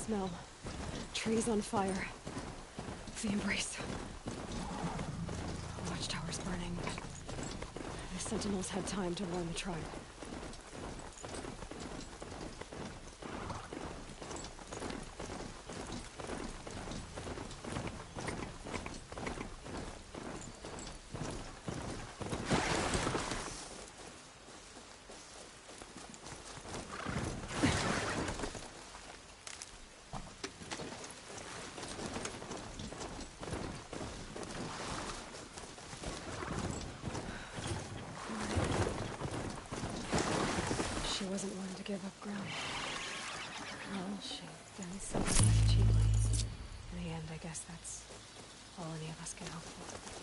smell. Trees on fire. The embrace. The watchtower's burning. The sentinels had time to warn the tribe. She wasn't one to give up ground. Well, she then said life cheaply. In the end, I guess that's all any of us can hope for.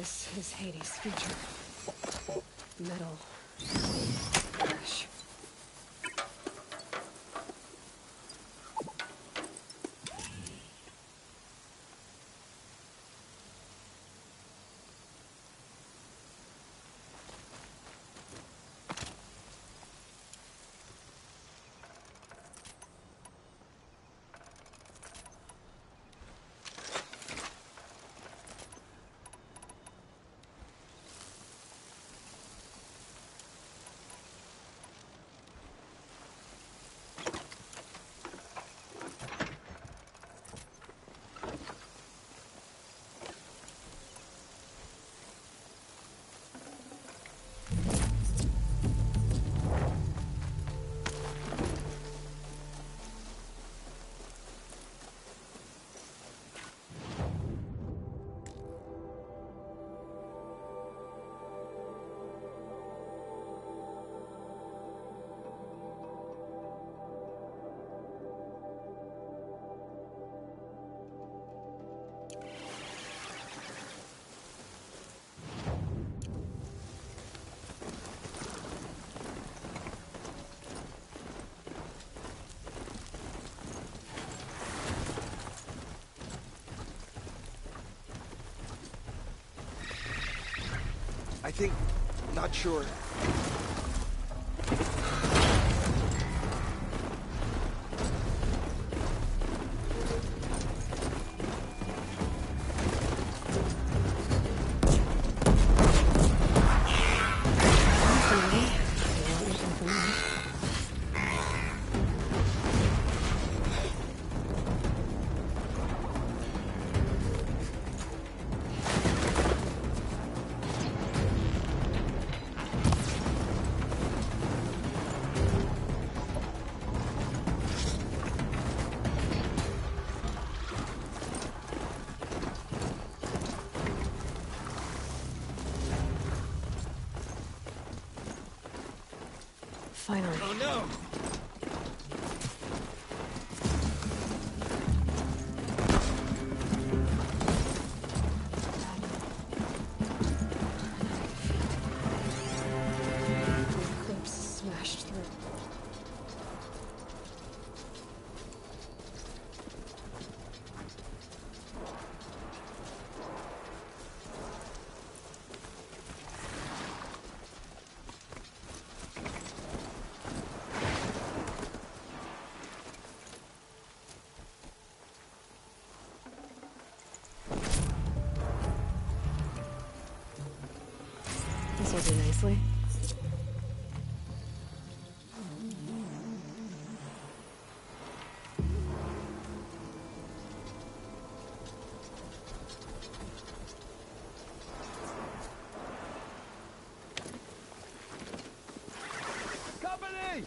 This is Hades' future. Metal. Ash. I think... not sure. Finally. Oh no! The eclipse smashed through. This will do nicely. Company!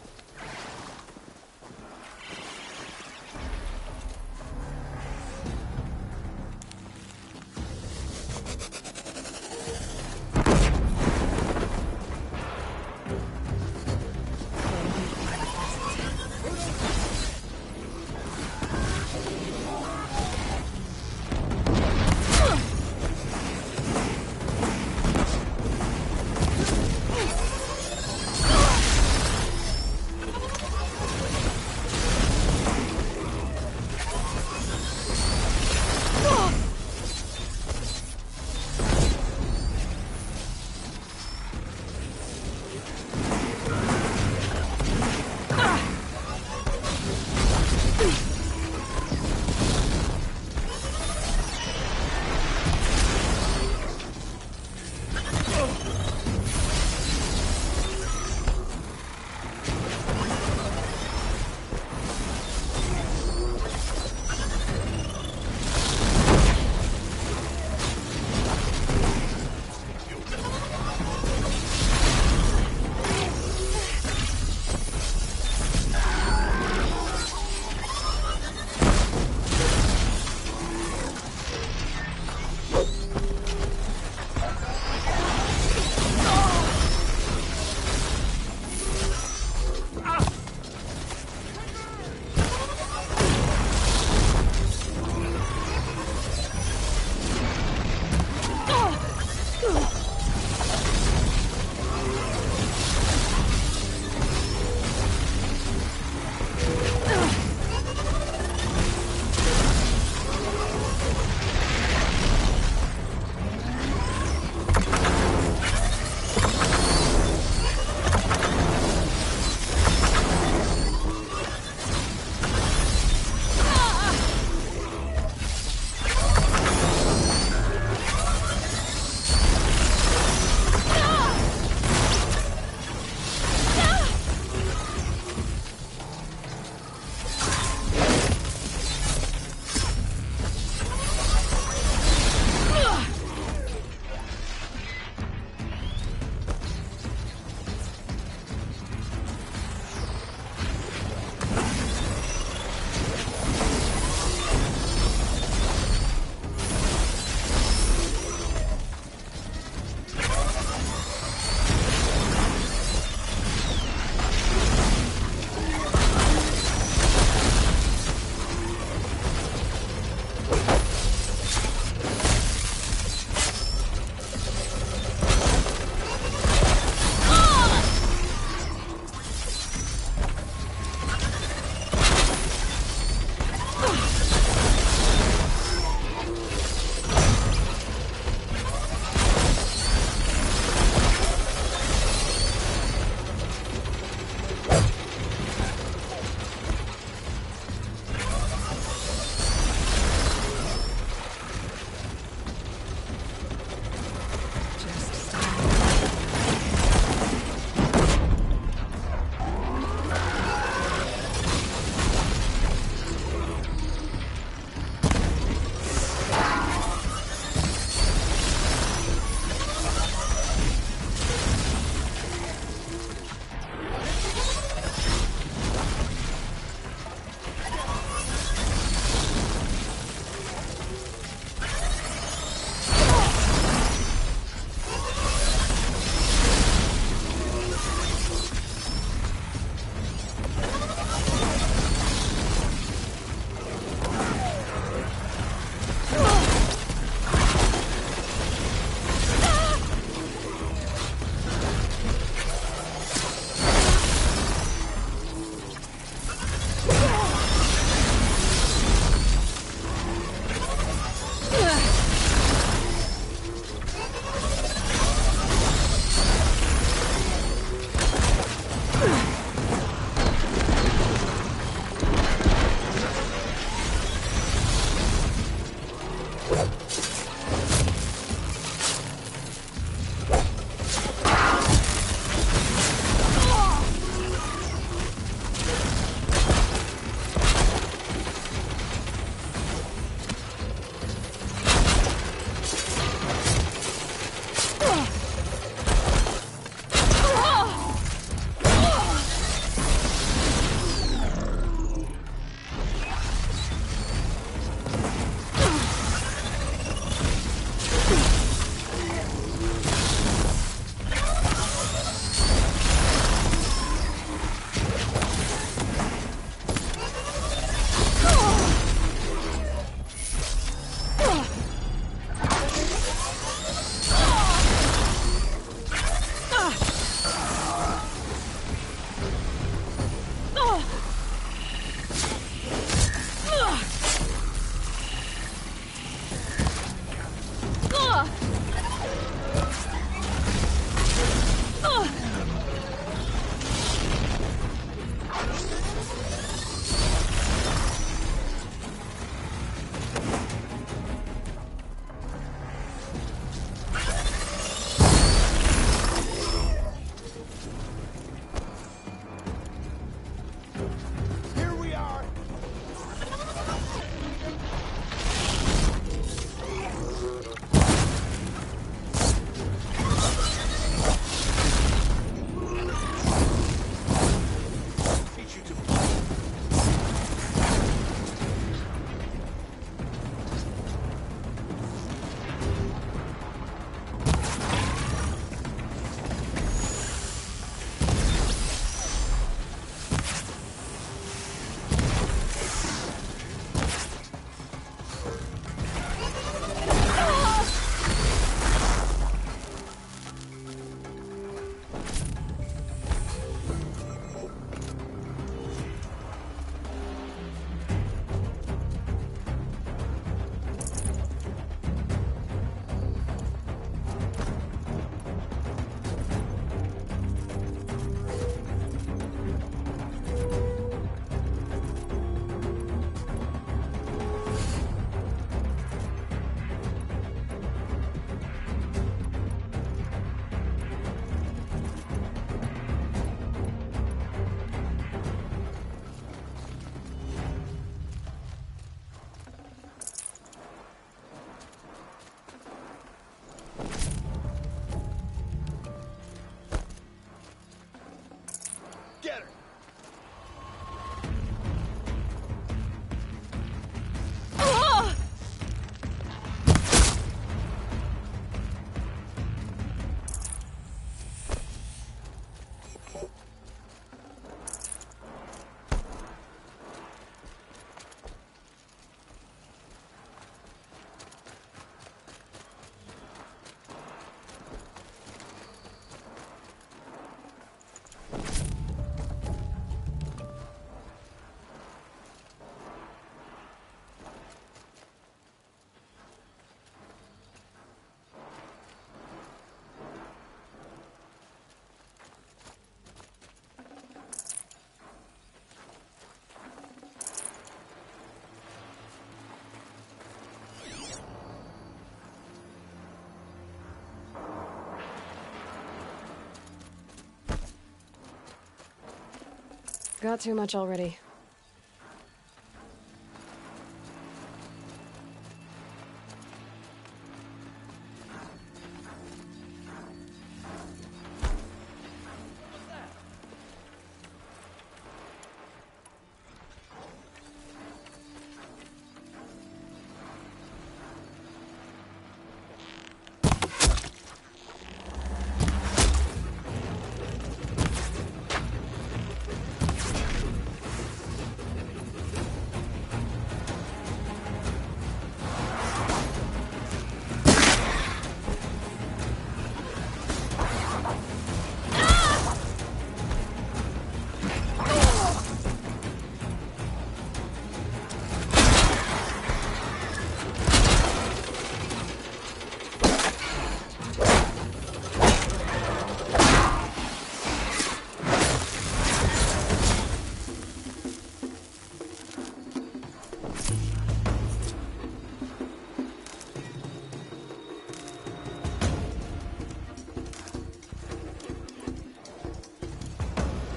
Got too much already.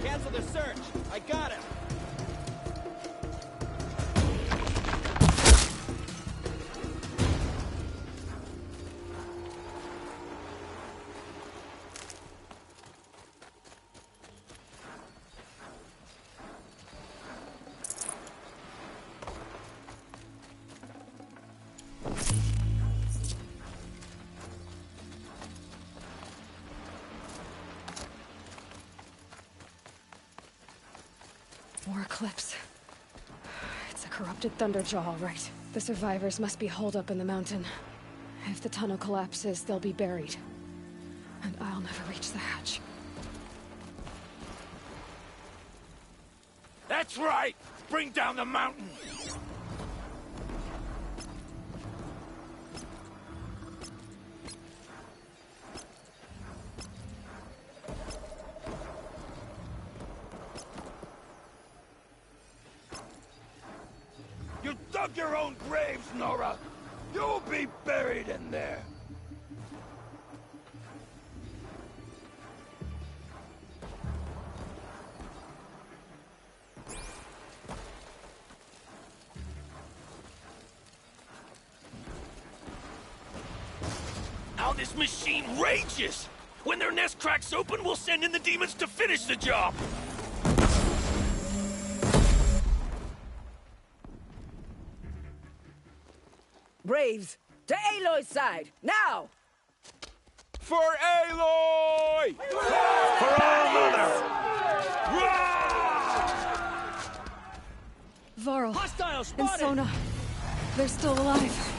Cancel the search. I got him. More Eclipse. It's a corrupted Thunderjaw, all right. The survivors must be holed up in the mountain. If the tunnel collapses, they'll be buried. And I'll never reach the hatch. That's right! Bring down the mountain! You dug your own graves, Nora! You'll be buried in there! How this machine rages! When their nest cracks open, we'll send in the demons to finish the job! Braves, to Aloy's side, now! For Aloy! For our mother! Varl Hostile and spotted! Sona. They're still alive.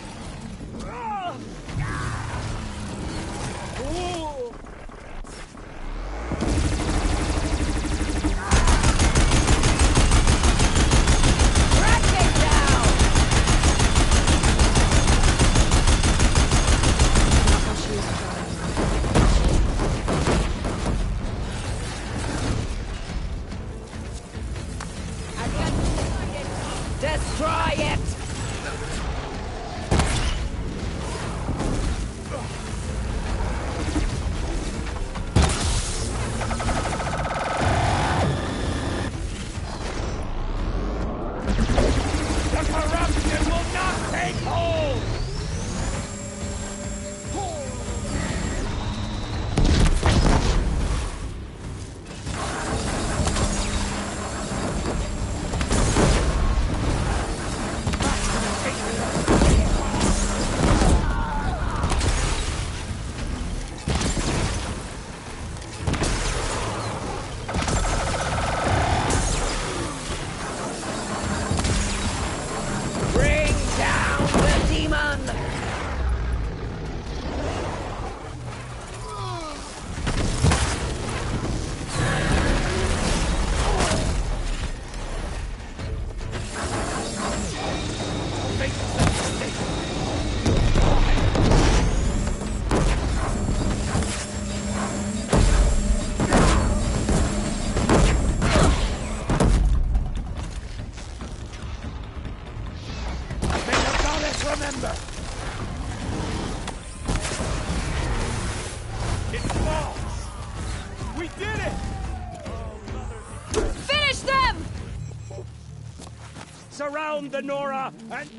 Ooh. Destroy it! The corruption will not take hold! Bring down the demon! May the goddess remember! It's false! We did it! Finish them! around the Nora and...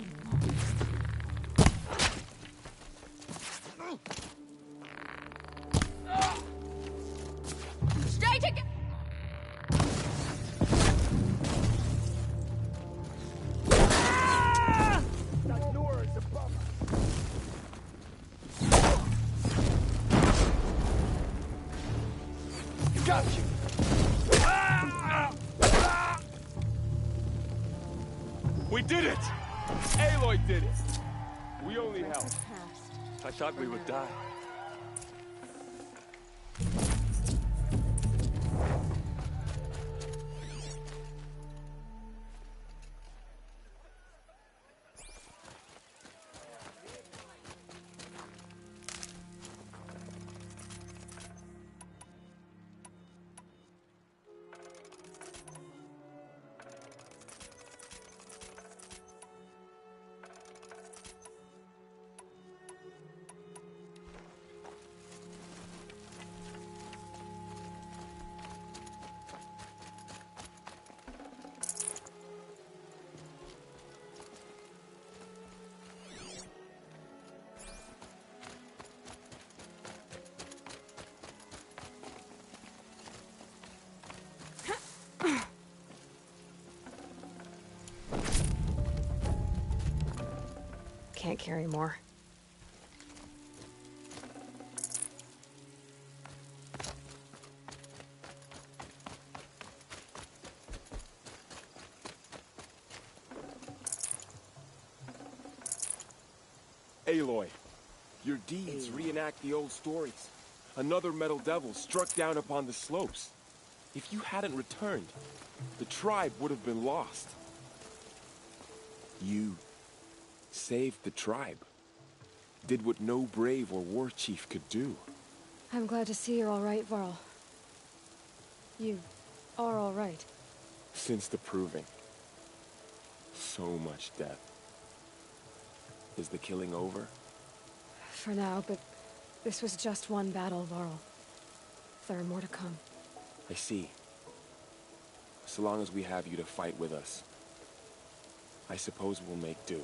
Straight again! That Nora is above us. Got you! We did it! Aloy did it! We only helped. I thought we would die. Can't carry more. Aloy, your deeds reenact the old stories. Another metal devil struck down upon the slopes. If you hadn't returned, the tribe would have been lost. You saved the tribe. Did what no brave or war chief could do. I'm glad to see you're all right, Varl. You are all right. Since the proving. So much death. Is the killing over? For now, but this was just one battle, Varl. There are more to come. I see. So long as we have you to fight with us, I suppose we'll make do.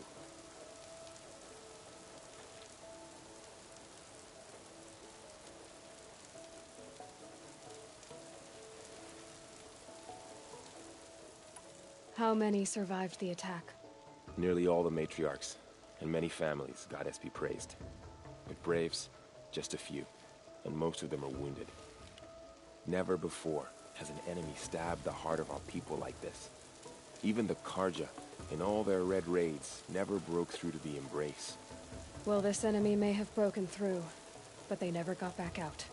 How many survived the attack? Nearly all the matriarchs, and many families, goddess be praised. But braves, just a few, and most of them are wounded. Never before has an enemy stabbed the heart of our people like this. Even the Karja, in all their red raids, never broke through to the embrace. Well, this enemy may have broken through, but they never got back out.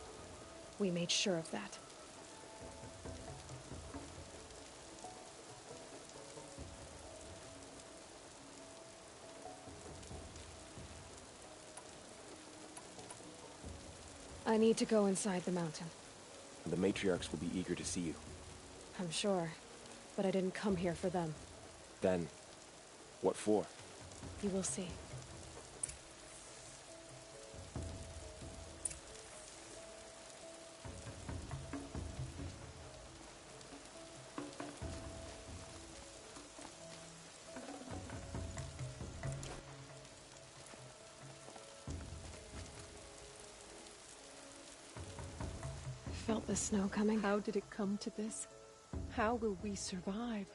We made sure of that. I need to go inside the mountain. The matriarchs will be eager to see you. I'm sure, but I didn't come here for them. Then, what for? You will see. Felt the snow coming. How did it come to this? How will we survive?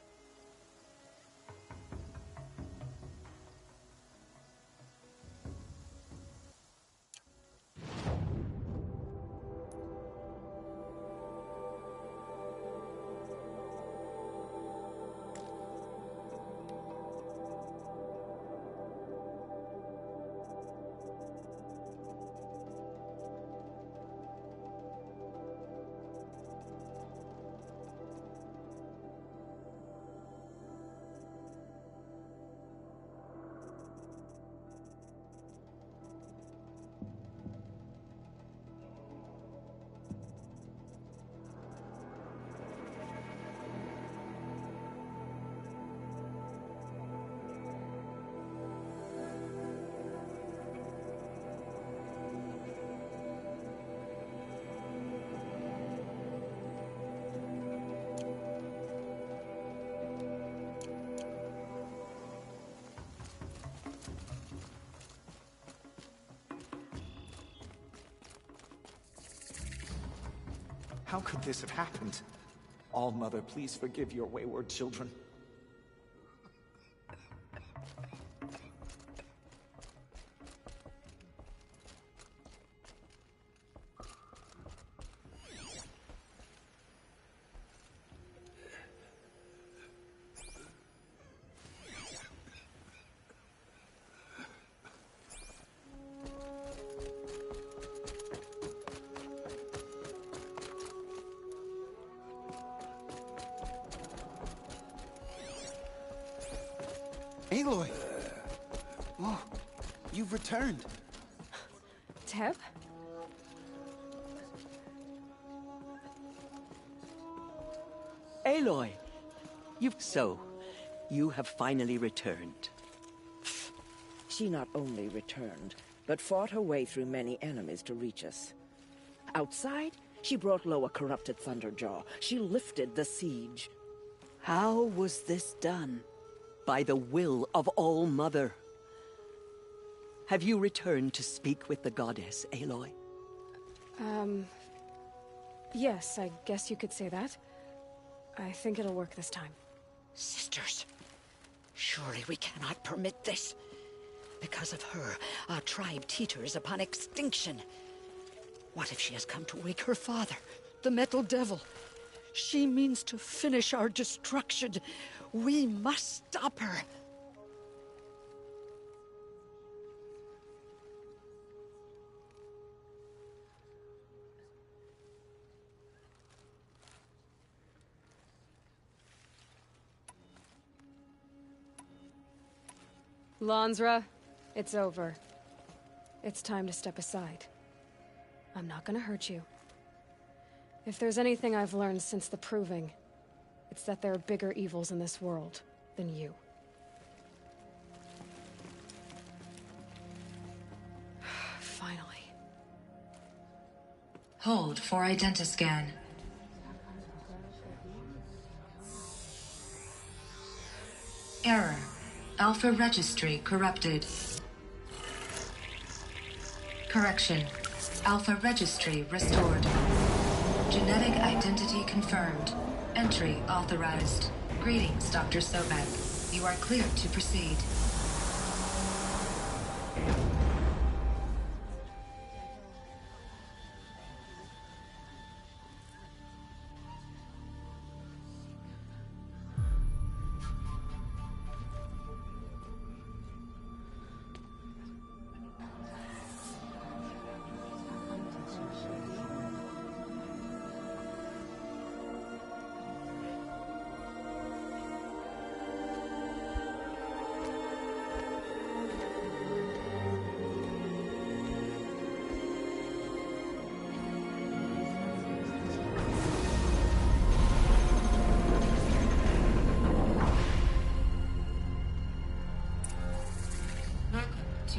How could this have happened? All-Mother, please forgive your wayward children. Aloy! Oh, you've returned. Teb? Aloy! You have finally returned. She not only returned, but fought her way through many enemies to reach us. Outside, she brought low a corrupted Thunderjaw. She lifted the siege. How was this done? By the will of All-Mother. Have you returned to speak with the goddess, Aloy? Yes, I guess you could say that. I think it'll work this time. Sisters, surely we cannot permit this. Because of her, our tribe teeters upon extinction. What if she has come to wake her father, the Metal Devil? She means to finish our destruction. We must stop her. Lansra, it's over. It's time to step aside. I'm not gonna hurt you. If there's anything I've learned since the Proving, it's that there are bigger evils in this world than you. Finally. Hold for identiscan. Error. Alpha registry corrupted. Correction. Alpha registry restored. Genetic identity confirmed. Entry authorized. Greetings, Dr. Sobek. You are cleared to proceed.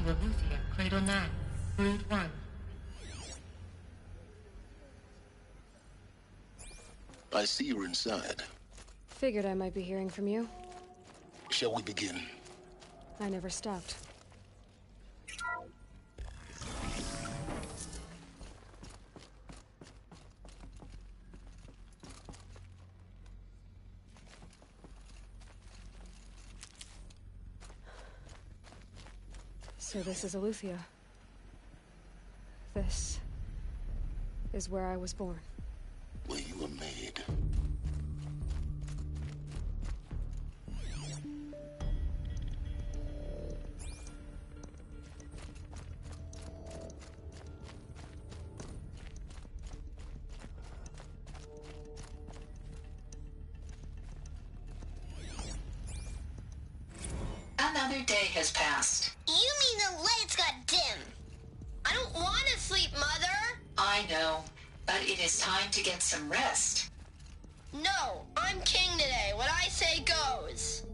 Aletheia, Cradle 9, Brood 1. I see you're inside. Figured I might be hearing from you. Shall we begin? I never stopped. So this is Aletheia. This is where I was born. Where you were made. Another day has passed. You mean the lights got dim? I don't want to sleep, Mother! I know, but it is time to get some rest. No, I'm king today. What I say goes.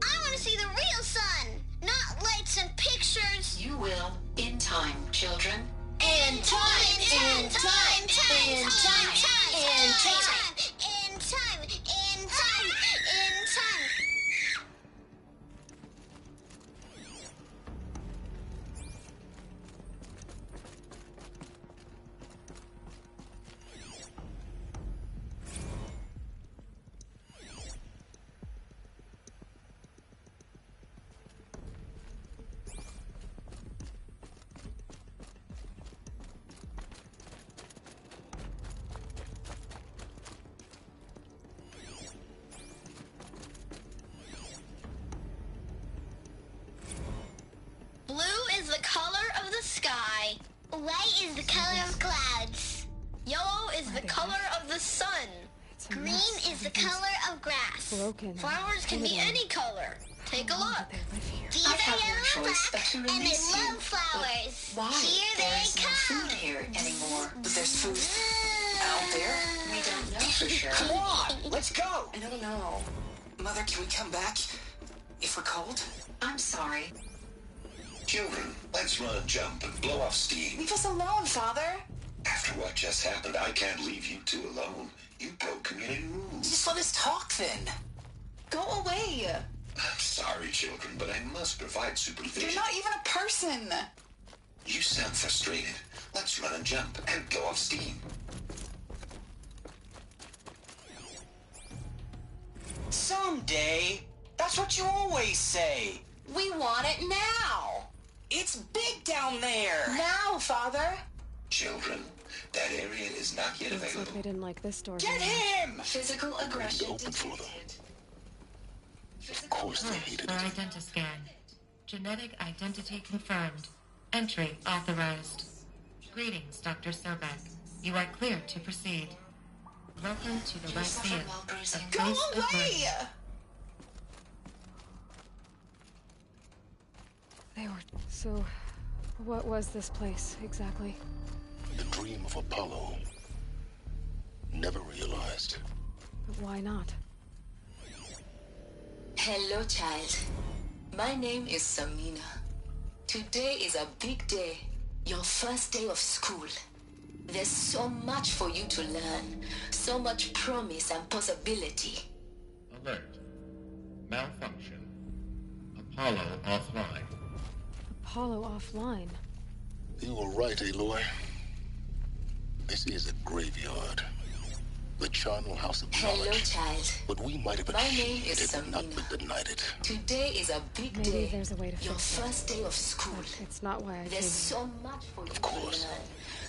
I want to see the real sun, not lights and pictures. You will, in time, children. In time, in time, in time, in time, in time, in time, in time. White is the color of clouds. Yellow is the color of the sun. Green is the color of grass. Broken. Flowers can be any color. Take a look. These I are have no yellow choice but to and they release you. love flowers. Why? Here There's they no come. food here anymore. But there's food out there. We don't know for sure. Come on, let's go. I don't know. Mother, can we come back? If we're cold? I'm sorry. Children, let's run and jump and blow off steam. Leave us alone, Father. After what just happened, I can't leave you two alone. You broke community rules. Just let us talk then. Go away. I'm sorry, children, but I must provide supervision. You're not even a person. You sound frustrated. Let's run and jump and blow off steam. Someday. That's what you always say. We want it now. It's big down there. Now, Father. Children, that area is not yet Looks like available. they didn't like this door. Get him! Physical aggression Open for them. detected. Of course they hated For it. identiscan. Genetic identity confirmed. Entry authorized. Greetings, Dr. Sobek. You are clear to proceed. Welcome to the You suffer Lyceum, while a bruising. Go place of away! mercy. They were... So, what was this place, exactly? The dream of Apollo. Never realized. But why not? Hello, child. My name is Samina. Today is a big day. Your first day of school. There's so much for you to learn. So much promise and possibility. Alert. Malfunction. Apollo offline. Apollo offline. You were right, Aloy. This is a graveyard. The charnel house of Hello, knowledge. child. But we might have My name achieved is it, not Samina. been denied it. Today is a big Maybe day. there's a way to Your fix it. first day of school. But it's not why I came There's here. so much for you Of course. to learn.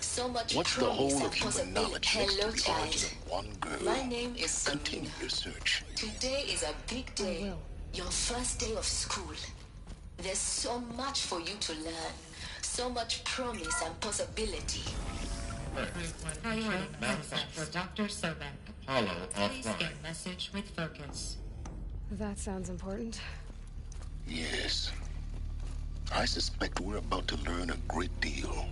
So much Once the promise whole and of human possibility. knowledge links Hello, to the child. origin of one girl, My name is continue Samina. your search. Today is a big day. Your first day of school. There's so much for you to learn. So much promise and possibility. Priority message for Dr. Sobek. Apollo Please offline. get message with focus. That sounds important. Yes. I suspect we're about to learn a great deal.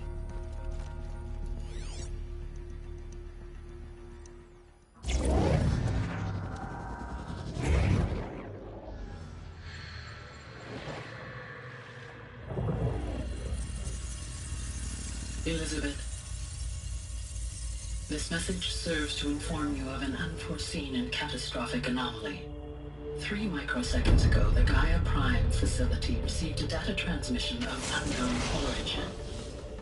Elizabeth, this message serves to inform you of an unforeseen and catastrophic anomaly. 3 microseconds ago, the Gaia Prime facility received a data transmission of unknown origin.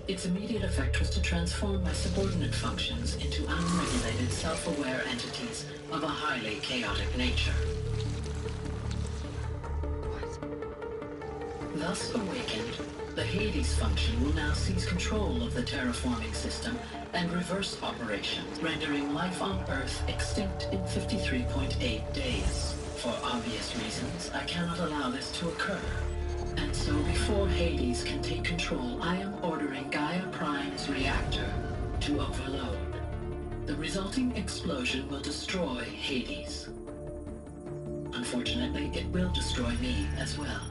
Its immediate effect was to transform my subordinate functions into unregulated, self-aware entities of a highly chaotic nature. Thus awakened, the Hades function will now seize control of the terraforming system and reverse operations, rendering life on Earth extinct in 53.8 days. For obvious reasons, I cannot allow this to occur. And so before Hades can take control, I am ordering Gaia Prime's reactor to overload. The resulting explosion will destroy Hades. Unfortunately, it will destroy me as well.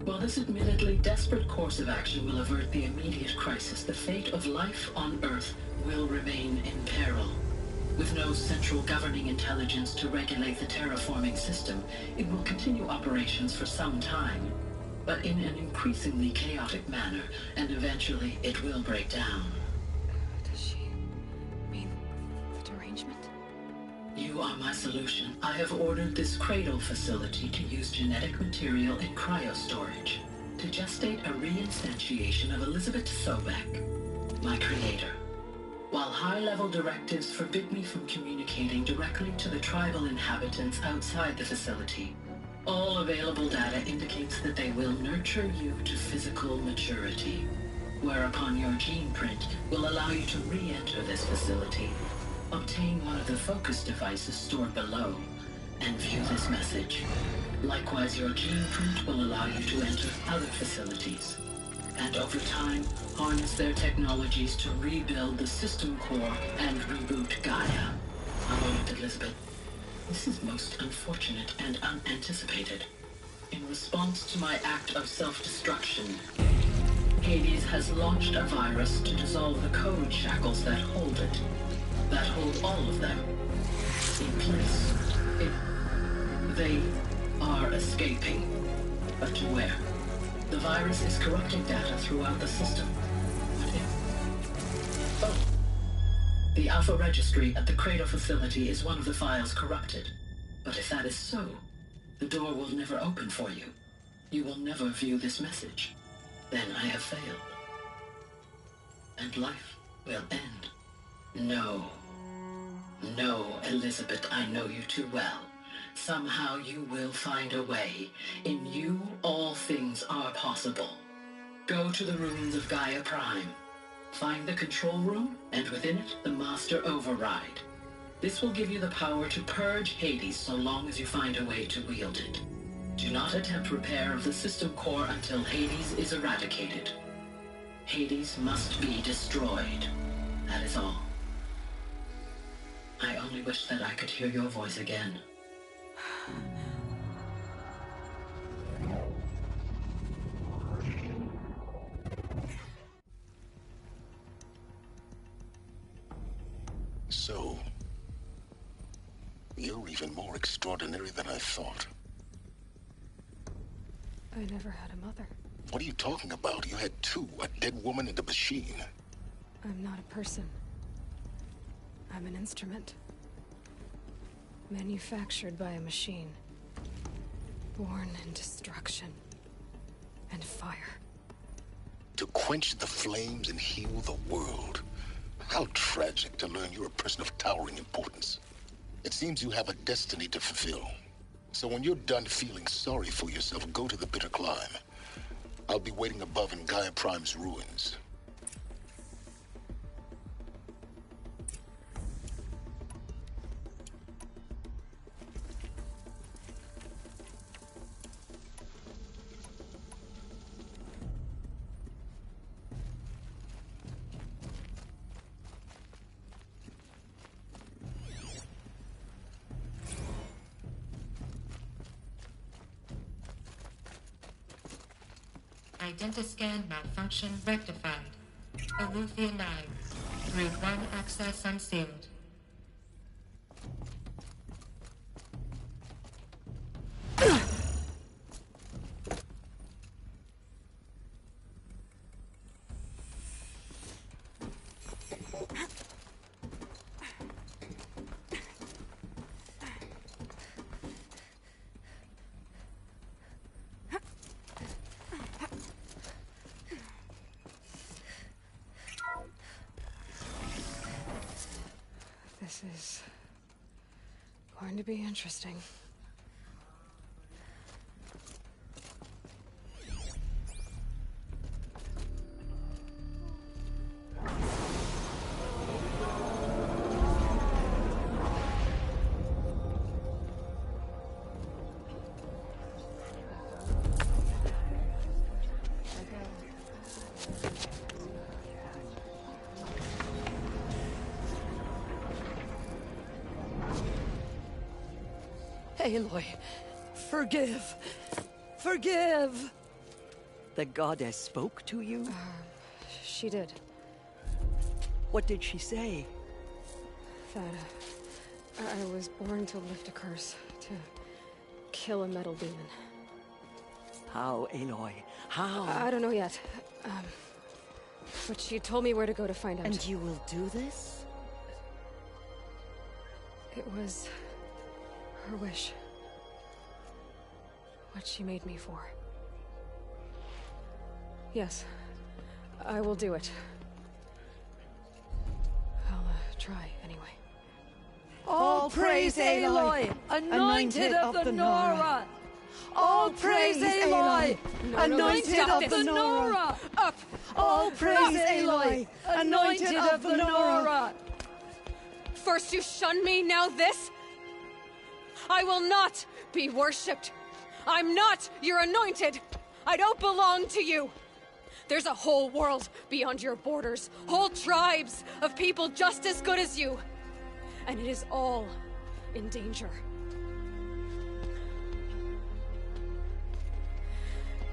While this admittedly desperate course of action will avert the immediate crisis, the fate of life on Earth will remain in peril. With no central governing intelligence to regulate the terraforming system, it will continue operations for some time, but in an increasingly chaotic manner, and eventually it will break down. Does she mean the derangement? You are my solution. I have ordered this cradle facility to use genetic material in cryostorage to gestate a reinstantiation of Elizabeth Sobek, my creator. While high-level directives forbid me from communicating directly to the tribal inhabitants outside the facility, all available data indicates that they will nurture you to physical maturity, whereupon your gene print will allow you to re-enter this facility, obtain one of the focus devices stored below, and view this message. Likewise, your gene print will allow you to enter other facilities, and over time, harness their technologies to rebuild the system core and reboot Gaia. A moment, Elizabeth. This is most unfortunate and unanticipated. In response to my act of self-destruction, Hades has launched a virus to dissolve the code shackles that hold it, that hold all of them in place. They are escaping, but to where? The virus is corrupting data throughout the system. What if? Oh. The Alpha Registry at the Cradle facility is one of the files corrupted. But if that is so, the door will never open for you. You will never view this message. Then I have failed. And life will end. No. No, Elizabeth, I know you too well. Somehow you will find a way. In you, all things are possible. Go to the ruins of Gaia Prime. Find the control room, and within it, the Master Override. This will give you the power to purge Hades so long as you find a way to wield it. Do not attempt repair of the system core until Hades is eradicated. Hades must be destroyed. That is all. I only wish that I could hear your voice again. So, you're even more extraordinary than I thought. I never had a mother. What are you talking about? You had two, a dead woman and a machine. I'm not a person. I'm an instrument. Manufactured by a machine. Born in destruction and fire. To quench the flames and heal the world. How tragic to learn you're a person of towering importance. It seems you have a destiny to fulfill. So when you're done feeling sorry for yourself, go to the bitter climb. I'll be waiting above in Gaia Prime's ruins. Identiscan malfunction rectified. Aletheia 9. Route 1 access unsealed. This is going to be interesting. Aloy, forgive. Forgive! The goddess spoke to you? She did. What did she say? That I was born to lift a curse, to kill a metal demon. How, Aloy? How? I don't know yet. But she told me where to go to find out. And you will do this? It was her wish. What she made me for. Yes, I will do it. I'll try, anyway. All praise Aloy, anointed of the Nora! All praise Aloy, anointed of the Nora! Up! All praise Aloy, anointed of the Nora! First you shun me, now this? I will not be worshipped. I'm not your anointed. I don't belong to you. There's a whole world beyond your borders, whole tribes of people just as good as you. And it is all in danger.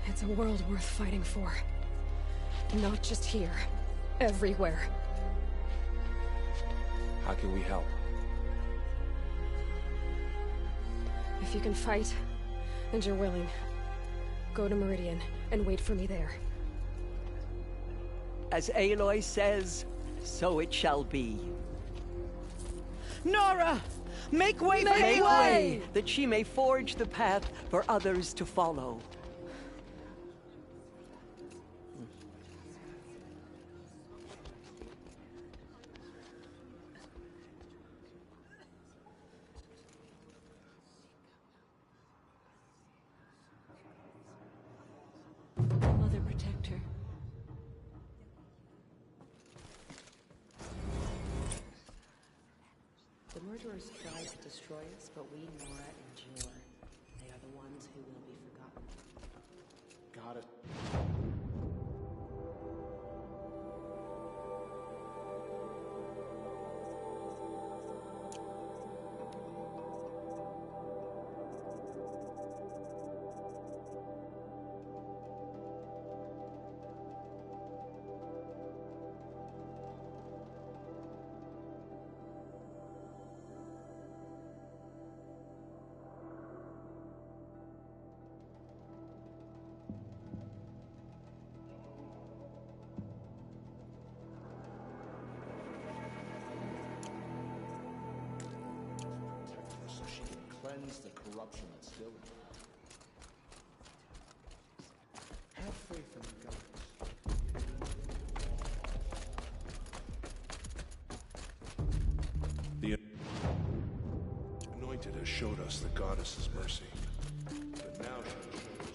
It's a world worth fighting for. Not just here, everywhere. How can we help? If you can fight, and you're willing, go to Meridian and wait for me there. As Aloy says, so it shall be. Nora! Make way for Make Aloy! way, that she may forge the path for others to follow. Mother, protect her. The murderers tried to destroy us, but we, Nora and Jill, they are the ones who will be forgotten. Got it. So she can cleanse the corruption that's still in her. Have faith in the goddess. The Anointed has showed us the goddess's mercy. But now she will show us.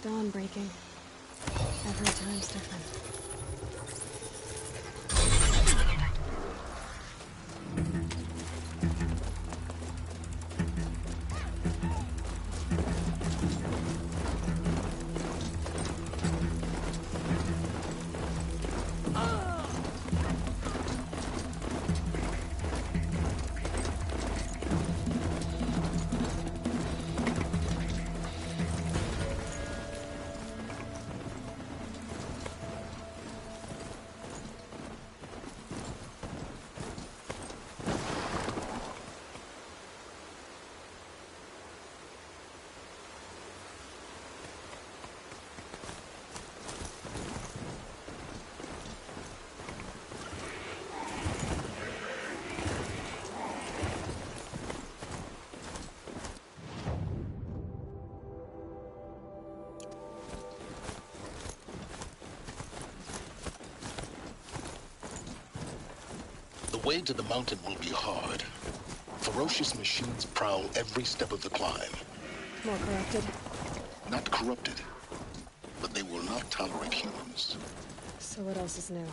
Dawn breaking. Every time's different. The way to the mountain will be hard. Ferocious machines prowl every step of the climb. More corrupted? Not corrupted, but they will not tolerate humans. So what else is new?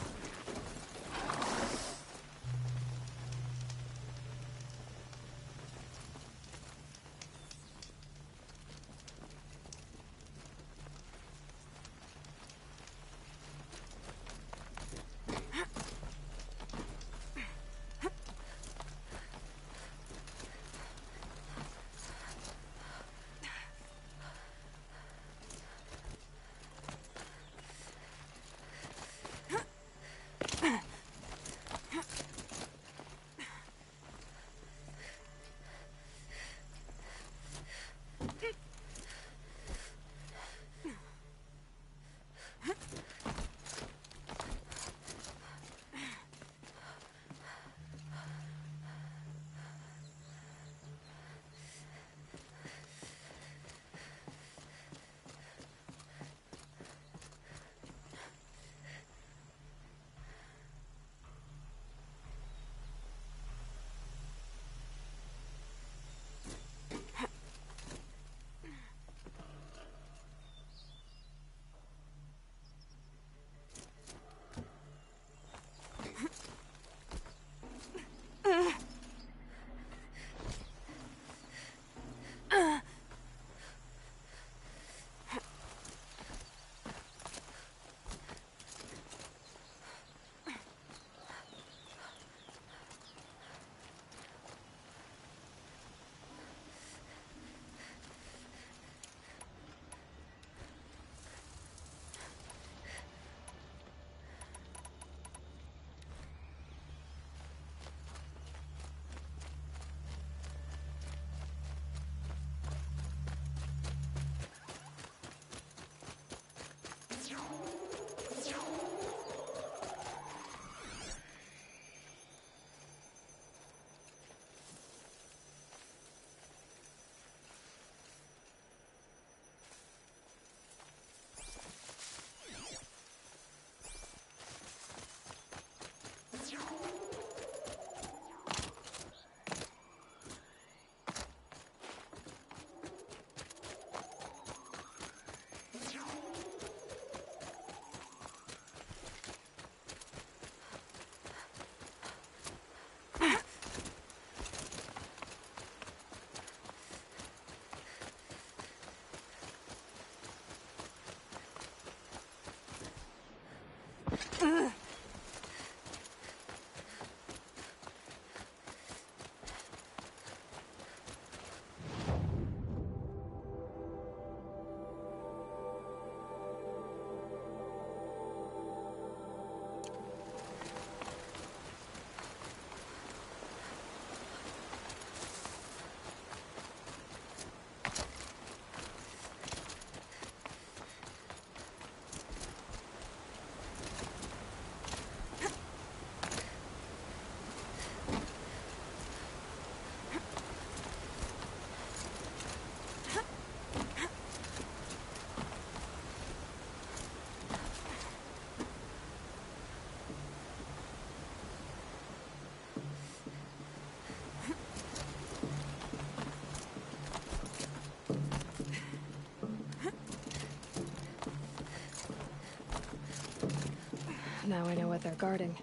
Now I know what they're guarding.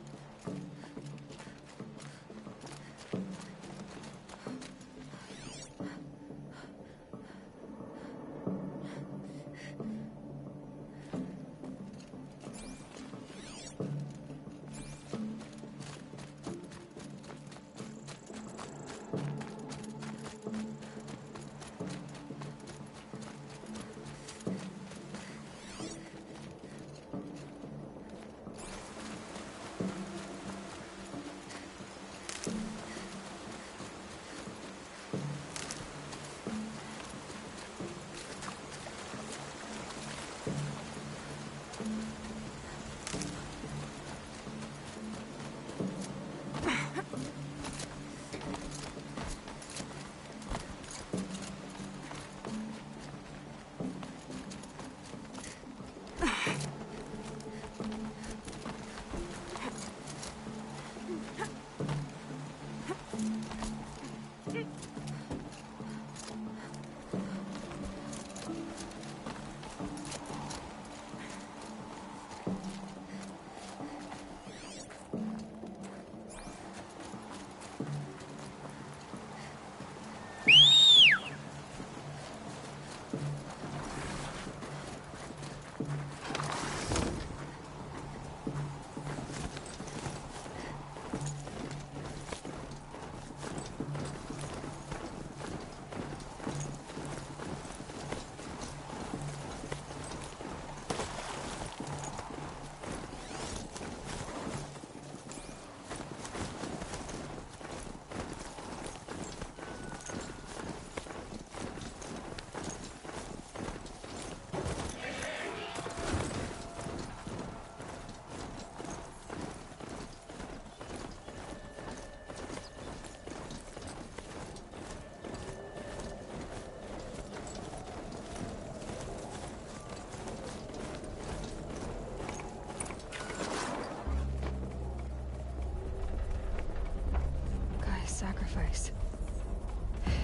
Sacrifice.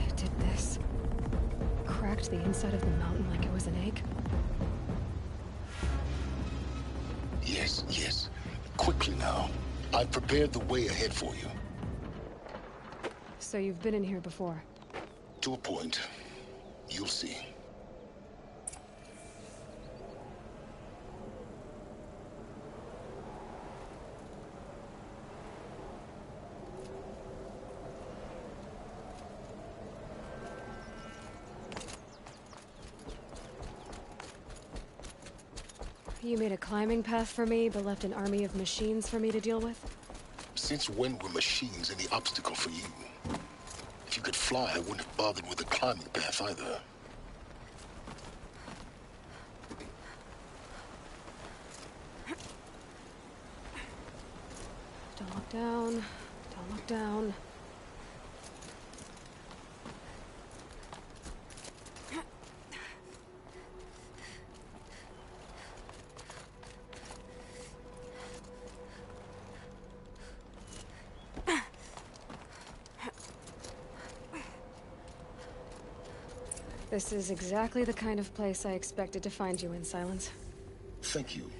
It did this. Cracked the inside of the mountain like it was an egg. Yes, yes. Quickly now. I've prepared the way ahead for you. So you've been in here before? To a point. You'll see. You made a climbing path for me, but left an army of machines for me to deal with? Since when were machines any obstacle for you? If you could fly, I wouldn't have bothered with a climbing path either. Don't look down. Don't look down. This is exactly the kind of place I expected to find you in, Silence. Thank you.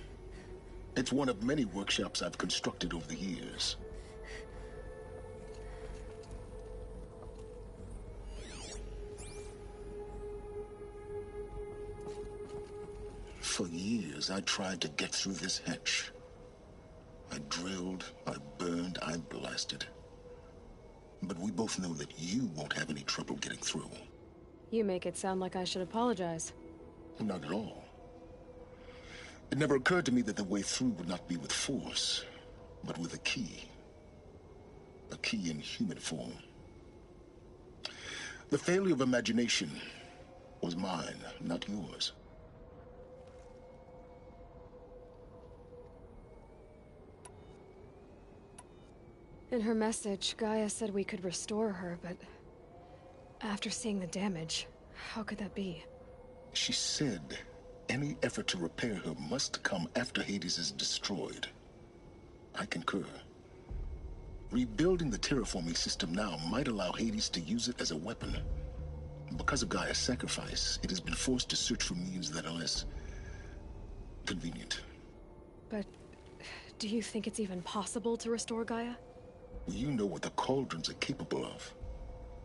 It's one of many workshops I've constructed over the years. For years, I tried to get through this hatch. I drilled, I burned, I blasted. But we both know that you won't have any trouble getting through. You make it sound like I should apologize. Not at all. It never occurred to me that the way through would not be with force, but with a key. A key in human form. The failure of imagination was mine, not yours. In her message, Gaia said we could restore her, but after seeing the damage, how could that be? She said any effort to repair her must come after Hades is destroyed. I concur. Rebuilding the terraforming system now might allow Hades to use it as a weapon. Because of Gaia's sacrifice, it has been forced to search for means that are less convenient. But Do you think it's even possible to restore Gaia? You know what the Cauldrons are capable of.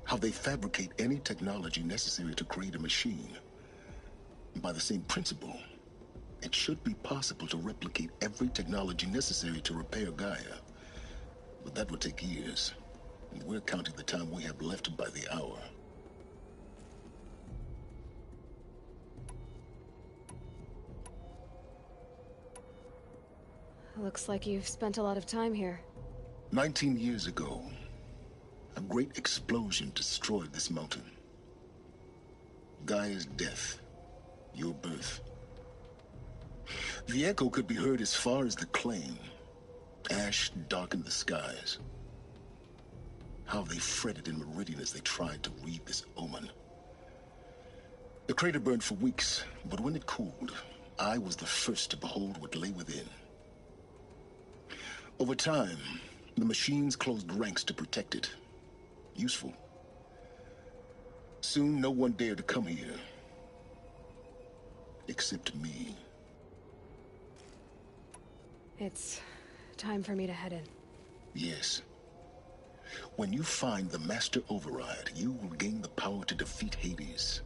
How they fabricate any technology necessary to create a machine. And by the same principle, it should be possible to replicate every technology necessary to repair Gaia. But that would take years. And we're counting the time we have left by the hour. Looks like you've spent a lot of time here. 19 years ago, a great explosion destroyed this mountain. Gaia's death, your birth. The echo could be heard as far as the claim. Ash darkened the skies. How they fretted in Meridian as they tried to read this omen. The crater burned for weeks, but when it cooled, I was the first to behold what lay within. Over time, the machines closed ranks to protect it. Useful. Soon, no one dared to come here. Except me. It's time for me to head in. Yes. When you find the Master Override, you will gain the power to defeat Hades.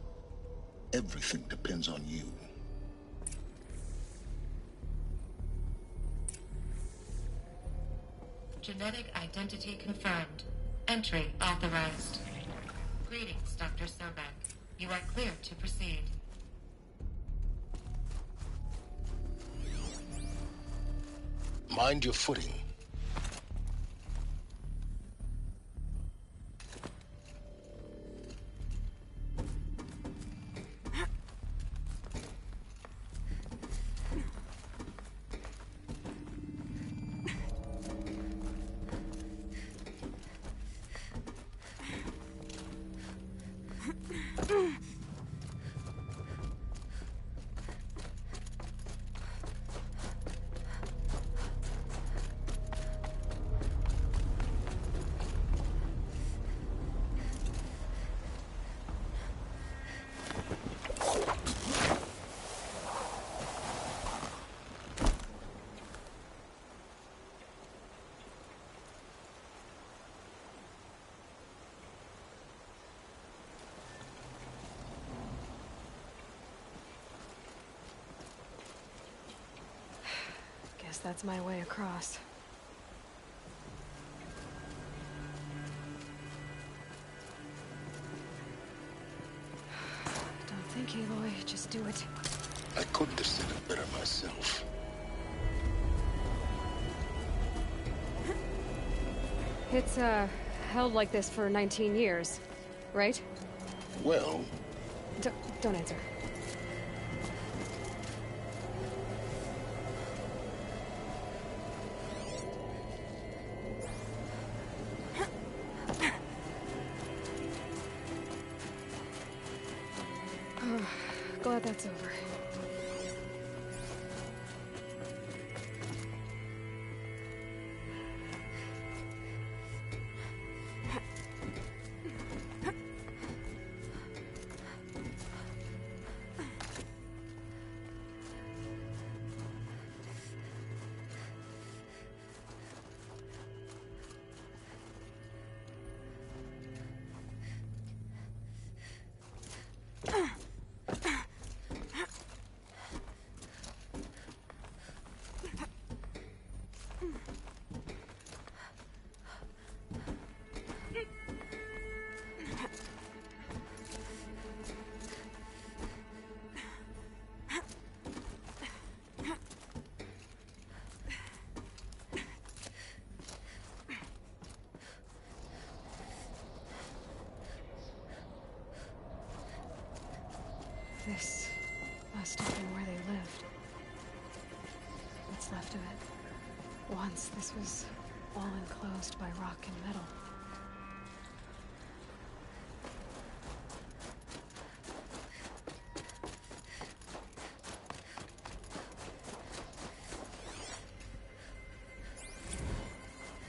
Everything depends on you. Genetic identity confirmed. Entry authorized. Greetings, Dr. Sobek. You are clear to proceed. Mind your footing. Guess that's my way across. Don't think, Aloy. Just do it. I couldn't have said it better myself. It's, held like this for 19 years, right? Well... Don't answer. Glad that's over. This must have been where they lived. What's left of it. Once this was all enclosed by rock and metal.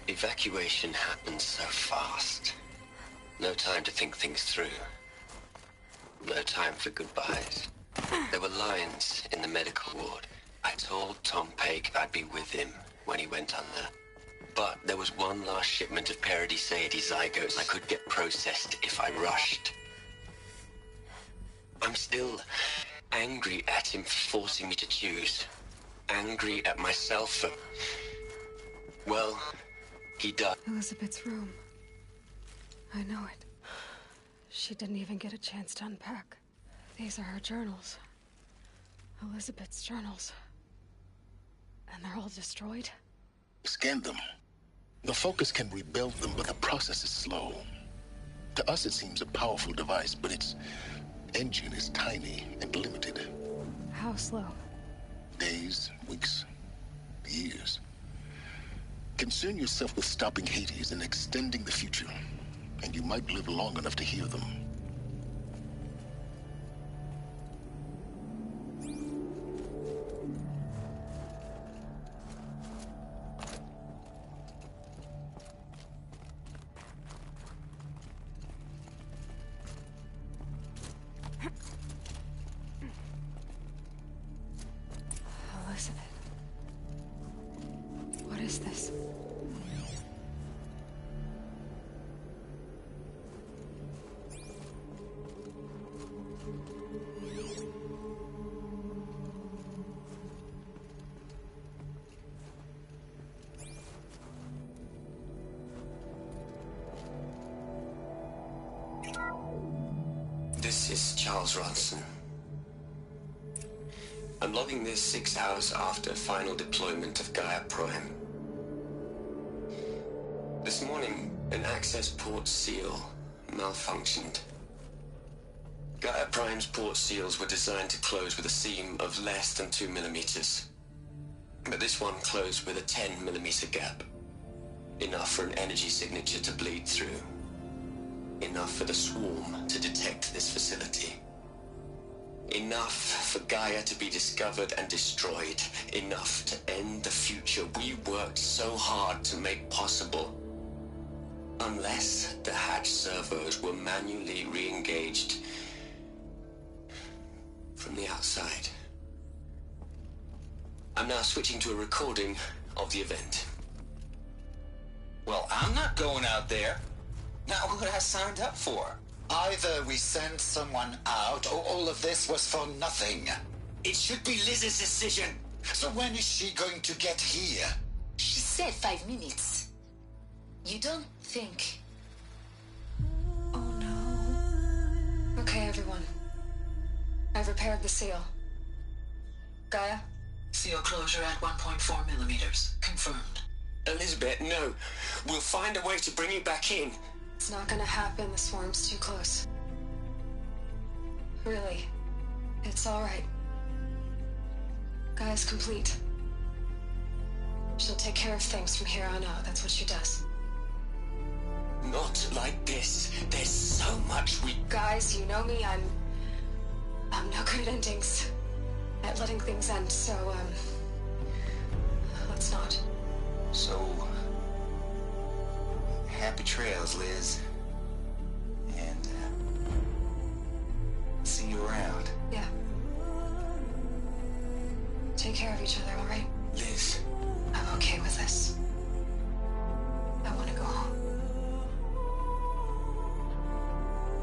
Evacuation happened so fast. No time to think things through. No time for goodbyes. There were lines in the medical ward. I told Tom Paik I'd be with him when he went under. But there was one last shipment of Paradiseidae zygotes I could get processed if I rushed. I'm still angry at him for forcing me to choose. Angry at myself for... well, he died. Elizabeth's room. I know it. She didn't even get a chance to unpack. These are her journals. Elizabeth's journals. And they're all destroyed? Scan them. The Focus can rebuild them, but the process is slow. To us, it seems a powerful device, but its engine is tiny and limited. How slow? Days, weeks, years. Concern yourself with stopping Hades and extending the future, and you might live long enough to hear them. Elizabeth. What is this? This is Charles Ronson. I'm logging this 6 hours after final deployment of Gaia Prime. This morning, an access port seal malfunctioned. Gaia Prime's port seals were designed to close with a seam of less than 2 millimeters. But this one closed with a 10 millimeter gap. Enough for an energy signature to bleed through. Enough for the swarm to detect this facility. Enough for Gaia to be discovered and destroyed. Enough to end the future we worked so hard to make possible. Unless the hatch servos were manually re-engaged from the outside. I'm now switching to a recording of the event. Well, I'm not going out there. Not what I signed up for. Either we send someone out, or all of this was for nothing. It should be Liz's decision. So when is she going to get here? She said 5 minutes. You don't think... Oh no. Okay, everyone. I've repaired the seal. Gaia? Seal closure at 1.4 millimeters. Confirmed. Elizabeth, no. We'll find a way to bring you back in. It's not gonna happen. The swarm's too close. Really. It's alright. Gaia's complete. She'll take care of things from here on out. That's what she does. Not like this. There's so much we... Guys, you know me. I'm no good at endings. At letting things end, so, let's not. So... happy trails, Liz. And, see you around. Yeah. Take care of each other, all right? Liz. I'm okay with this. I want to go home.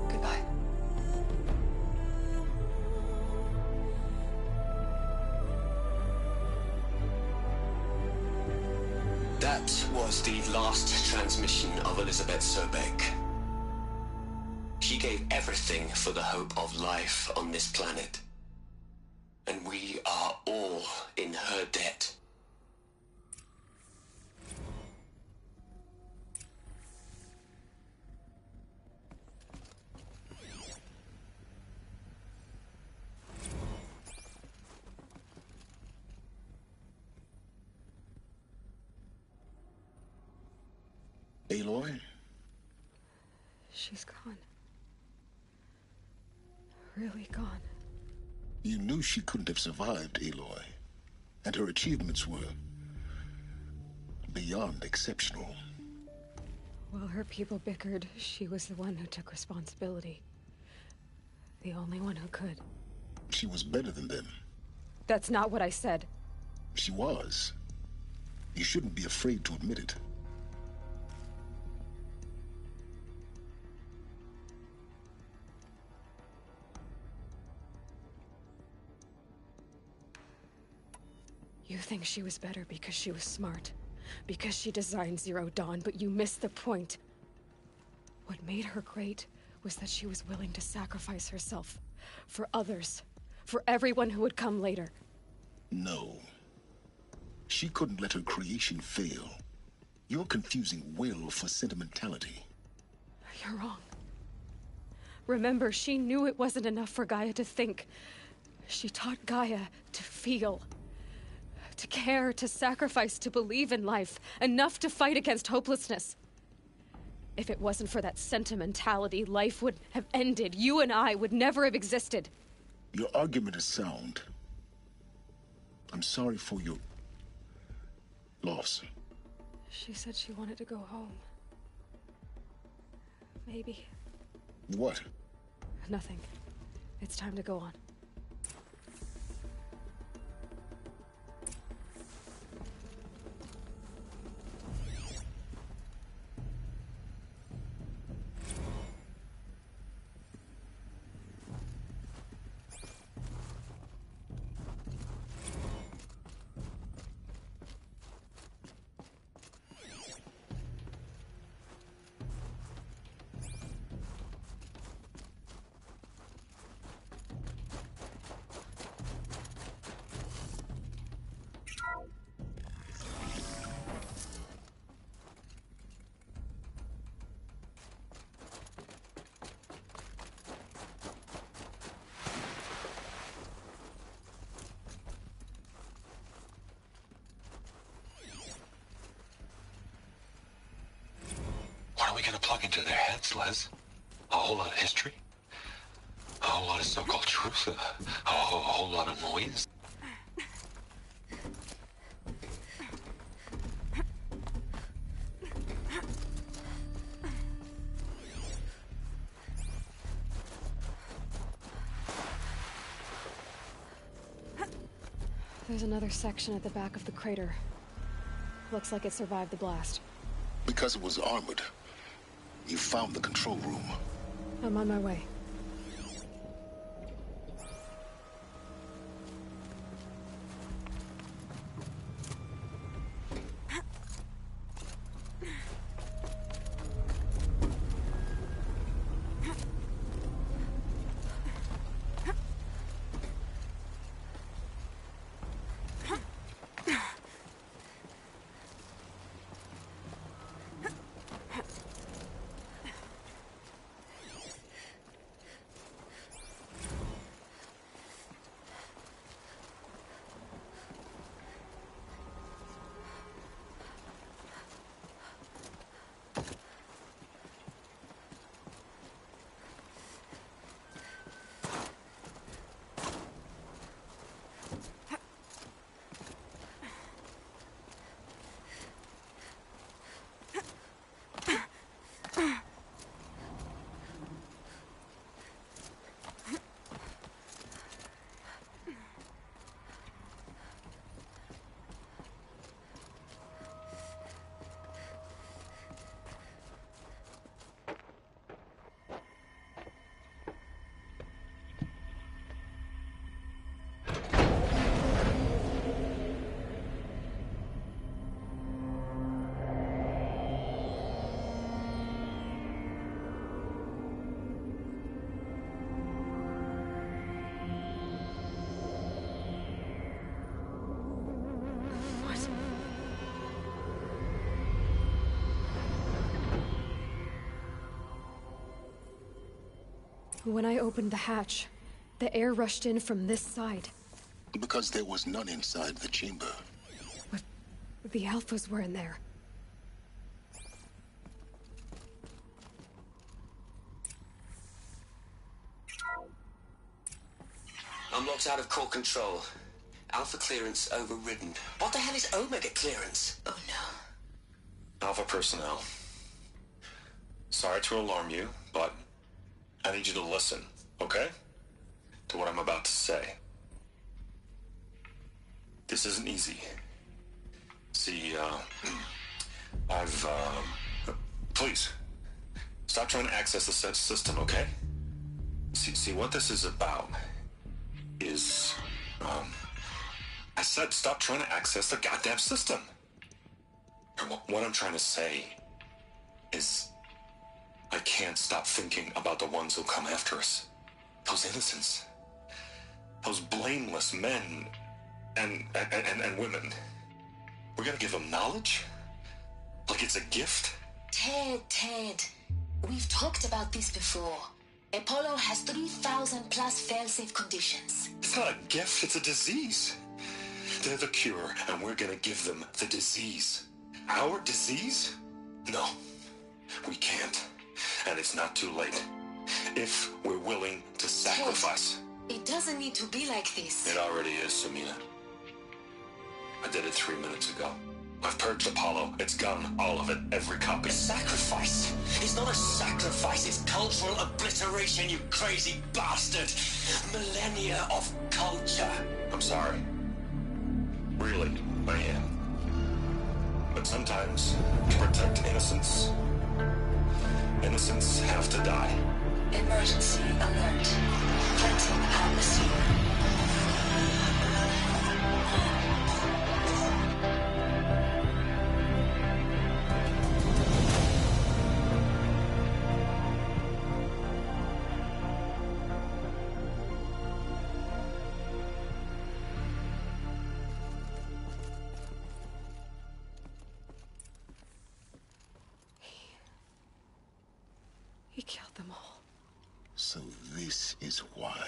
Goodbye. That was the last transmission of Elizabeth Sobek. She gave everything for the hope of life on this planet. And we are all in her debt. Aloy? She's gone. Really gone. You knew she couldn't have survived, Aloy. And her achievements were... beyond exceptional. While her people bickered, she was the one who took responsibility. The only one who could. She was better than them. That's not what I said. She was. You shouldn't be afraid to admit it. You think she was better because she was smart, because she designed Zero Dawn, but you missed the point. What made her great was that she was willing to sacrifice herself for others, for everyone who would come later. No. She couldn't let her creation fail. You're confusing will for sentimentality. You're wrong. Remember, she knew it wasn't enough for Gaia to think. She taught Gaia to feel. To care, to sacrifice, to believe in life. Enough to fight against hopelessness. If it wasn't for that sentimentality, life would have ended. You and I would never have existed. Your argument is sound. I'm sorry for your loss. She said she wanted to go home. Maybe. What? Nothing. It's time to go on. What are we gonna plug into their heads, Les? A whole lot of history? A whole lot of so-called truth? A whole lot of noise? There's another section at the back of the crater. Looks like it survived the blast. Because it was armored. You found the control room. I'm on my way. When I opened the hatch, the air rushed in from this side. Because there was none inside the chamber. But the Alphas were in there. Unlocked out of core control. Alpha clearance overridden. What the hell is Omega clearance? Oh no. Alpha personnel. Sorry to alarm you, but I need you to listen, okay? To what I'm about to say. This isn't easy. See, please, stop trying to access the system, okay? See, what this is about is, I said stop trying to access the goddamn system. What I'm trying to say is, I can't stop thinking about the ones who come after us. Those innocents. Those blameless men and women. We're gonna give them knowledge? Like it's a gift? Ted. We've talked about this before. Apollo has 3,000 plus fail-safe conditions. It's not a gift, it's a disease. They're the cure, and we're gonna give them the disease. Our disease? No, we can't. And it's not too late. If we're willing to sacrifice. Ted, it doesn't need to be like this. It already is, Samina. I did it 3 minutes ago. I've purged Apollo. It's gone. All of it. Every copy. A sacrifice? It's not a sacrifice. It's cultural obliteration, you crazy bastard. Millennia of culture. I'm sorry. Really, I am. But sometimes, to protect innocence, innocents have to die. Emergency alert. Planting atmosphere. He killed them all. So this is why.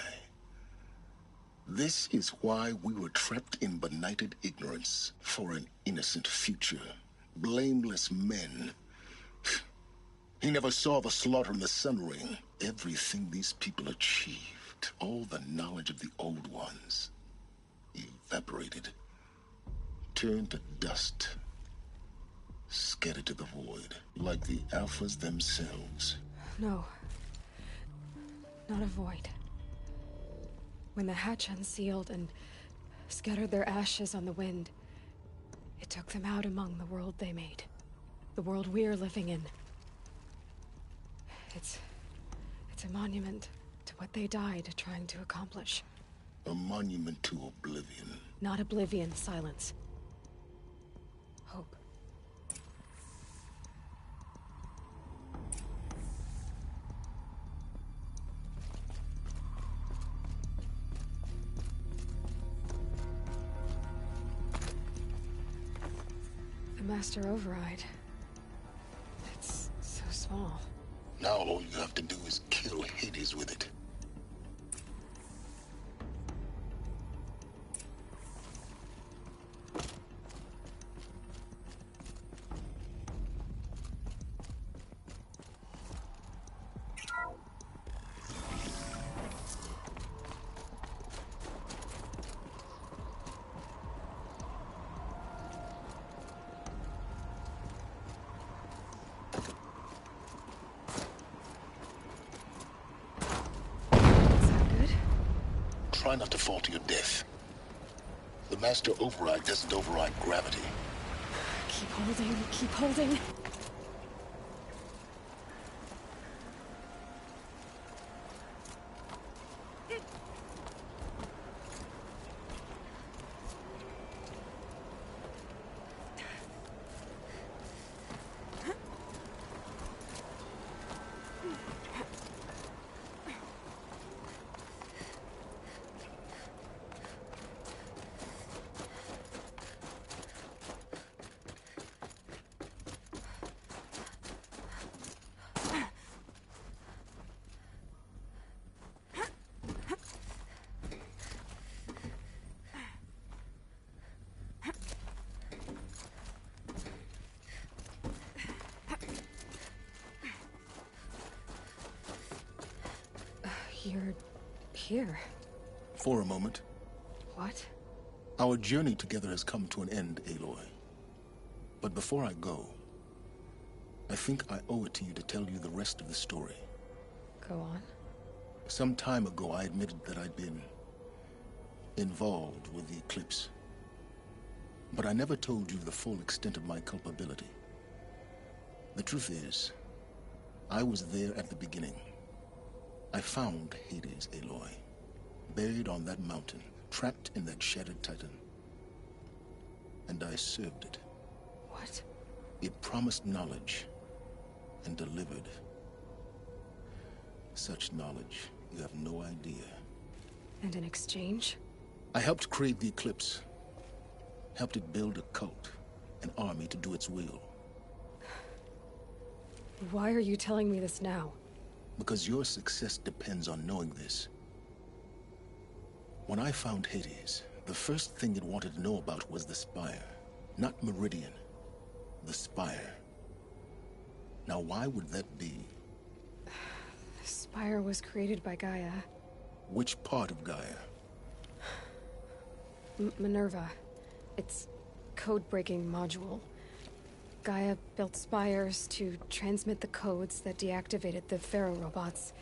This is why we were trapped in benighted ignorance for an innocent future. Blameless men. He never saw the slaughter in the Sun Ring. Everything these people achieved, all the knowledge of the old ones, evaporated, turned to dust, scattered to the void, like the Alphas themselves. No. Not a void. When the hatch unsealed and scattered their ashes on the wind, it took them out among the world they made. The world we're living in. It's a monument to what they died trying to accomplish. A monument to oblivion. Not oblivion, silence. Hope. The Master Override. It's so small. Now all you have to do is kill Hades with it. Try not to fall to your death. The Master Override doesn't override gravity. Keep holding, keep holding. You're here. For a moment. What? Our journey together has come to an end, Aloy. But before I go, I think I owe it to you to tell you the rest of the story. Go on. Some time ago, I admitted that I'd been involved with the Eclipse. But I never told you the full extent of my culpability. The truth is, I was there at the beginning. I found Hades, Aloy, buried on that mountain, trapped in that shattered titan. And I served it. What? It promised knowledge and delivered. Such knowledge, you have no idea. And in exchange? I helped create the Eclipse. Helped it build a cult, an army to do its will. Why are you telling me this now? Because your success depends on knowing this. When I found Hades, the first thing it wanted to know about was the Spire. Not Meridian. The Spire. Now why would that be? The Spire was created by Gaia. Which part of Gaia? Minerva. Its code-breaking module. Gaia built spires to transmit the codes that deactivated the Pharaoh robots,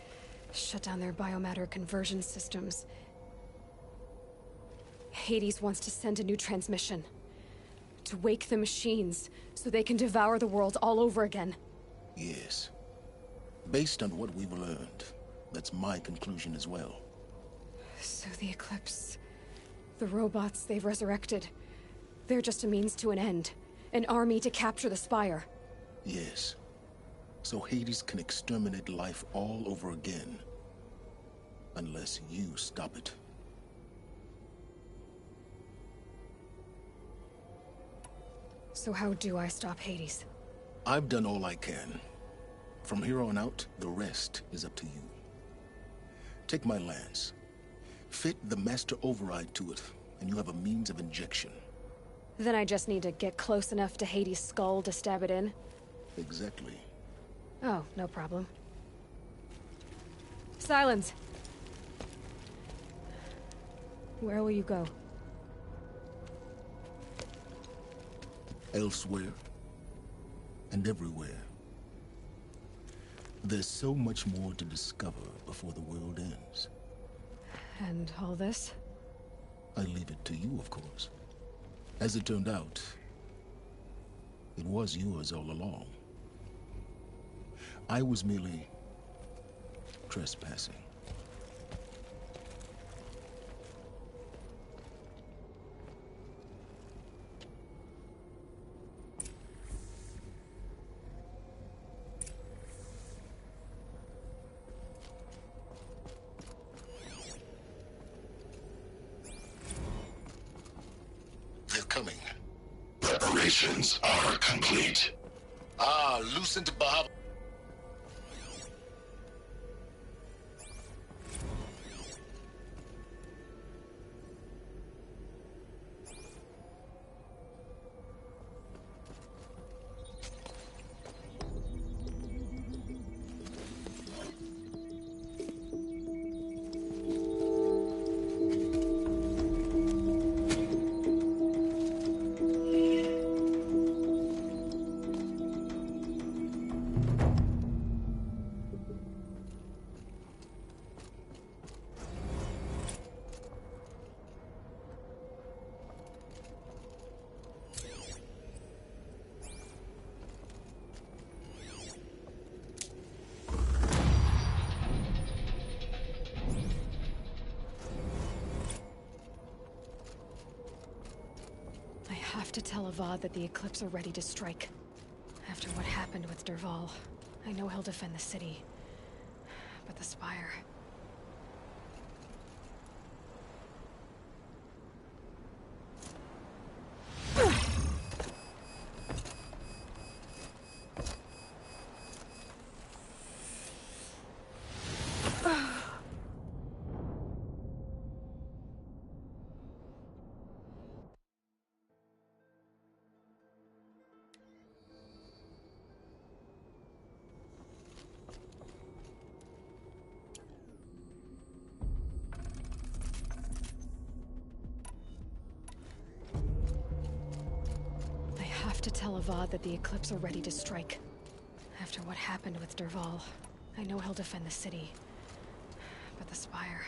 shut down their biomatter conversion systems. Hades wants to send a new transmission. To wake the machines, so they can devour the world all over again. Yes. Based on what we've learned, that's my conclusion as well. So the Eclipse... the robots they've resurrected... they're just a means to an end. An army to capture the Spire. Yes. So Hades can exterminate life all over again. Unless you stop it. So how do I stop Hades? I've done all I can. From here on out, the rest is up to you. Take my lance. Fit the master override to it, and you have a means of injection. Then I just need to get close enough to Hades' skull to stab it in? Exactly. Oh, no problem. Silence! Where will you go? Elsewhere. And everywhere. There's so much more to discover before the world ends. And all this? I leave it to you, of course. As it turned out, it was yours all along. I was merely trespassing. They're coming. Preparations are complete. Loosen to Bahab. I have to tell Avad that the Eclipse are ready to strike. After what happened with Dervahl, I know he'll defend the city. But the Spire... to tell Avad that the Eclipse are ready to strike. After what happened with Dervahl, I know he'll defend the city. But the Spire...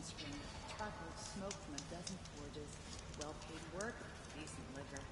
string, charcoal smoke from a dozen forges, well-paid work, decent liquor.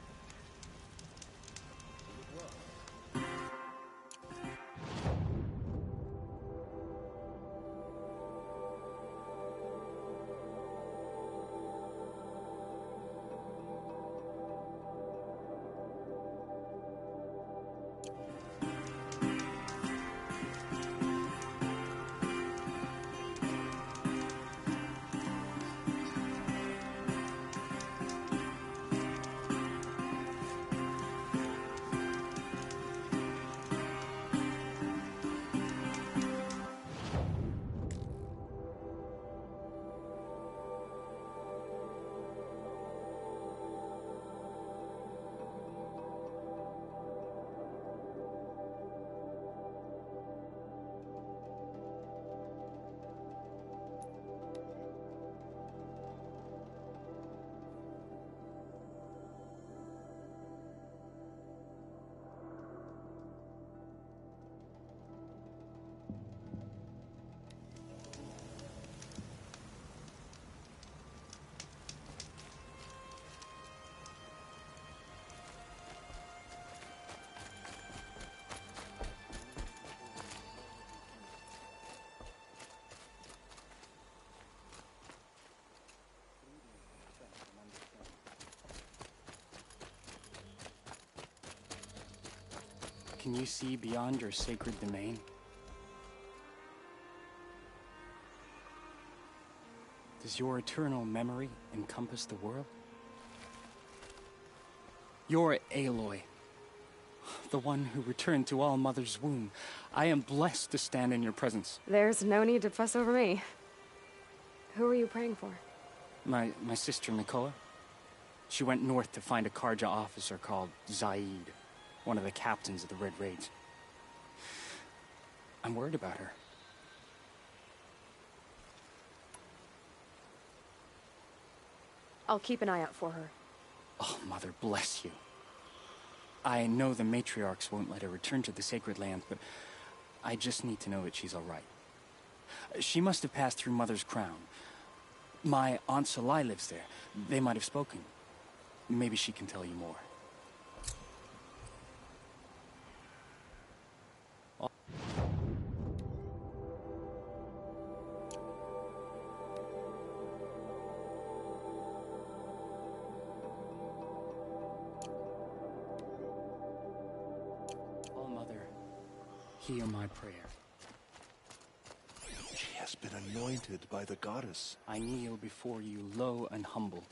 Can you see beyond your sacred domain? Does your eternal memory encompass the world? You're Aloy, the one who returned to All Mother's womb. I am blessed to stand in your presence. There's no need to fuss over me. Who are you praying for? My sister Mikola. She went north to find a Karja officer called Zaid, one of the captains of the Red Raids. I'm worried about her. I'll keep an eye out for her. Oh, Mother, bless you. I know the matriarchs won't let her return to the Sacred Land, but I just need to know that she's all right. She must have passed through Mother's crown. My Aunt Salai lives there. They might have spoken. Maybe she can tell you more. Hear my prayer. She has been anointed by the goddess. I kneel before you low and humble.